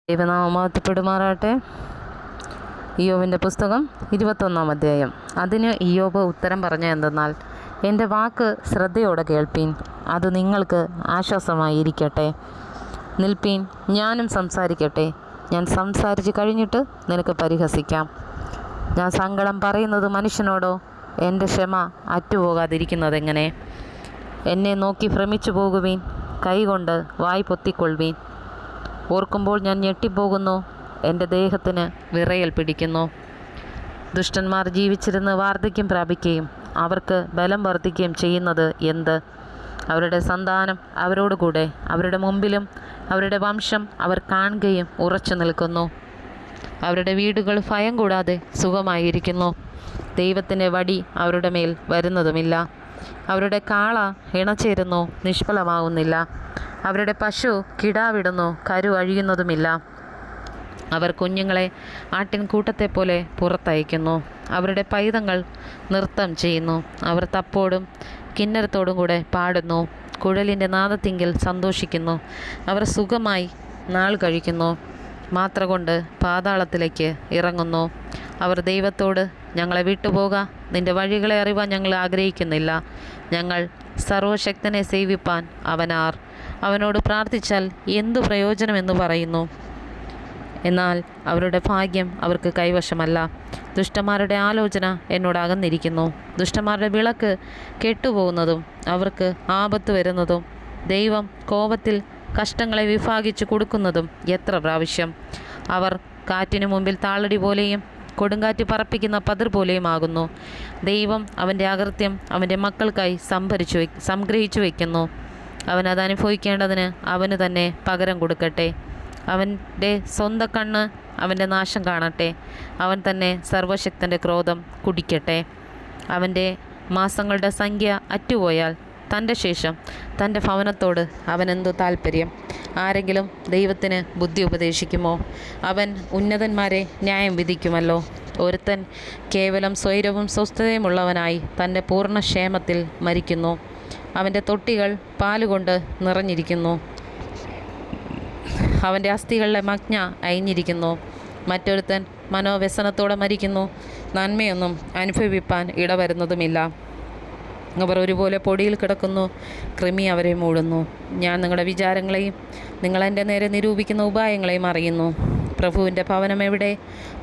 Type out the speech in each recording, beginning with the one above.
ദൈവനാമം മഹത്വപ്പെടുമാറാട്ടെ. ഇയ്യോബിൻ്റെ പുസ്തകം 21-ാം അധ്യായം. അതിന് ഇയ്യോബ് ഉത്തരം പറഞ്ഞ എന്തെന്നാൽ, എൻ്റെ വാക്ക് ശ്രദ്ധയോടെ കേൾപ്പീൻ, അത് നിങ്ങൾക്ക് ആശ്വാസമായിരിക്കട്ടെ. നിൽപ്പീൻ, ഞാനും സംസാരിക്കട്ടെ. ഞാൻ സംസാരിച്ച് കഴിഞ്ഞിട്ട് നിനക്ക് പരിഹസിക്കാം. ഞാൻ സങ്കടം പറയുന്നത് മനുഷ്യനോടോ? എൻ്റെ ക്ഷമ അറ്റുപോകാതിരിക്കുന്നതെങ്ങനെ? എന്നെ നോക്കി ഭ്രമിച്ചു പോകുവീൻ, കൈകൊണ്ട് വായ് പൊത്തിക്കൊള്ളുവീൻ. ഓർക്കുമ്പോൾ ഞാൻ ഞെട്ടിപ്പോകുന്നു, എൻ്റെ ദേഹത്തിന് വിറയൽ പിടിക്കുന്നു. ദുഷ്ടന്മാർ ജീവിച്ചിരുന്ന് വാർദ്ധക്യം പ്രാപിക്കുകയും അവർക്ക് ബലം വർദ്ധിക്കുകയും ചെയ്യുന്നത് എന്ത്? അവരുടെ സന്താനം അവരോടുകൂടെ, അവരുടെ മുമ്പിലും അവരുടെ വംശം അവർ കാണുകയും ഉറച്ചു നിൽക്കുന്നു. അവരുടെ വീടുകൾ ഭയം കൂടാതെ സുഖമായിരിക്കുന്നു. ദൈവത്തിൻ്റെ വടി അവരുടെ മേൽ വരുന്നതുമില്ല. അവരുടെ കാള ഇണചേരുന്നു, നിഷ്ഫലമാകുന്നില്ല. അവരുടെ പശു കിടാവിടുന്നു, കരു അഴിയുന്നതുമില്ല. അവർ കുഞ്ഞുങ്ങളെ ആട്ടിൻകൂട്ടത്തെപ്പോലെ പുറത്തയക്കുന്നു. അവരുടെ പൈതങ്ങൾ നൃത്തം ചെയ്യുന്നു. അവർ തപ്പോടും കിന്നരത്തോടും കൂടെ പാടുന്നു, കുഴലിൻ്റെ നാദത്തിങ്കിൽ സന്തോഷിക്കുന്നു. അവർ സുഖമായി നാൾ കഴിക്കുന്നു, മാത്ര കൊണ്ട് പാതാളത്തിലേക്ക് ഇറങ്ങുന്നു. അവർ ദൈവത്തോട്, ഞങ്ങളെ വിട്ടുപോക, നിൻ്റെ വഴികളെ അറിവാൻ ഞങ്ങൾ ആഗ്രഹിക്കുന്നില്ല. ഞങ്ങൾ സർവശക്തനെ സേവിപ്പാൻ അവനാർ. അവനോട് പ്രാർത്ഥിച്ചാൽ എന്തു പ്രയോജനമെന്ന് പറയുന്നു. എന്നാൽ അവരുടെ ഭാഗ്യം അവർക്ക് കൈവശമല്ല. ദുഷ്ടന്മാരുടെ ആലോചന എന്നോട് അകന്നിരിക്കുന്നു. ദുഷ്ടന്മാരുടെ വിളക്ക് കെട്ടുപോകുന്നതും അവർക്ക് ആപത്ത് വരുന്നതും ദൈവം കോപത്തിൽ കഷ്ടങ്ങളെ വിഭാഗിച്ചു കൊടുക്കുന്നതും എത്ര പ്രാവശ്യം. അവർ കാറ്റിനു മുമ്പിൽ താളടി പോലെയും കൊടുങ്കാറ്റ് പറപ്പിക്കുന്ന പതിർ പോലെയും ആകുന്നു. ദൈവം അവൻ്റെ അകൃത്യം അവൻ്റെ മക്കൾക്കായി സംഗ്രഹിച്ചു വയ്ക്കുന്നു. അവൻ അത് അനുഭവിക്കേണ്ടതിന് അവന് തന്നെ പകരം കൊടുക്കട്ടെ. അവൻ്റെ സ്വന്തം കണ്ണ് അവൻ്റെ നാശം കാണട്ടെ. അവൻ തന്നെ സർവശക്തൻ്റെ ക്രോധം കുടിക്കട്ടെ. അവൻ്റെ മാസങ്ങളുടെ സംഖ്യ അറ്റുപോയാൽ തൻ്റെ ശേഷം തൻ്റെ ഭവനത്തോട് അവനെന്തു താൽപ്പര്യം? ആരെങ്കിലും ദൈവത്തിന് ബുദ്ധി ഉപദേശിക്കുമോ? അവൻ ഉന്നതന്മാരെ ന്യായം വിധിക്കുമല്ലോ. ഒരുത്തൻ കേവലം സ്വൈരവും സ്വസ്ഥതയുമുള്ളവനായി തൻ്റെ പൂർണ്ണക്ഷേമത്തിൽ മരിക്കുന്നു. അവൻ്റെ തൊട്ടികൾ പാലുകൊണ്ട് നിറഞ്ഞിരിക്കുന്നു. അവൻ്റെ അസ്ഥികളിലെ മജ്ഞ അയഞ്ഞിരിക്കുന്നു. മറ്റൊരുത്തൻ മനോവ്യസനത്തോടെ മരിക്കുന്നു. നന്മയൊന്നും അനുഭവിപ്പാൻ ഇടവരുന്നതുമില്ല. അവർ ഒരുപോലെ പൊടിയിൽ കിടക്കുന്നു, കൃമി അവരെ മൂടുന്നു. ഞാൻ നിങ്ങളുടെ വിചാരങ്ങളെയും നിങ്ങൾ എൻ്റെ നേരെ നിരൂപിക്കുന്ന ഉപായങ്ങളെയും അറിയുന്നു. പ്രഭുവിൻ്റെ ഭവനം എവിടെ?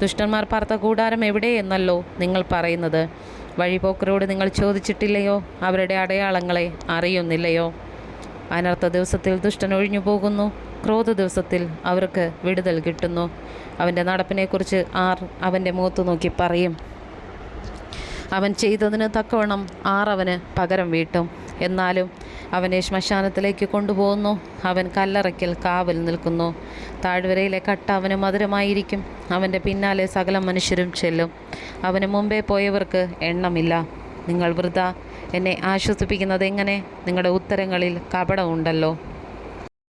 ദുഷ്ടന്മാർ പാർത്ത കൂടാരം എവിടെ എന്നല്ലോ നിങ്ങൾ പറയുന്നത്. വഴിപോക്കരോട് നിങ്ങൾ ചോദിച്ചിട്ടില്ലയോ? അവരുടെ അടയാളങ്ങളെ അറിയുന്നില്ലയോ? അനർത്ഥ ദിവസത്തിൽ ദുഷ്ടൻ ഒഴിഞ്ഞു പോകുന്നു, ക്രോധ ദിവസത്തിൽ അവർക്ക് വിടുതൽ കിട്ടുന്നു. അവൻ്റെ നടപ്പിനെക്കുറിച്ച് ആർ അവൻ്റെ മുഖത്ത് നോക്കി പറയും? അവൻ ചെയ്തതിന് തക്കവണ്ണം ആർ അവന് പകരം വീട്ടും. എന്നാലും അവനെ ശ്മശാനത്തിലേക്ക് കൊണ്ടുപോകുന്നു. അവൻ കല്ലറയ്ക്കൽ കാവൽ നിൽക്കുന്നു. താഴ്വരയിലെ കട്ട അവന് മധുരമായിരിക്കും. അവൻ്റെ പിന്നാലെ സകല മനുഷ്യരും ചെല്ലും. അവന് മുമ്പേ പോയവർക്ക് എണ്ണമില്ല. നിങ്ങൾ വൃഥ എന്നെ ആശ്വസിപ്പിക്കുന്നത് എങ്ങനെ? നിങ്ങളുടെ ഉത്തരങ്ങളിൽ കപടമുണ്ടല്ലോ.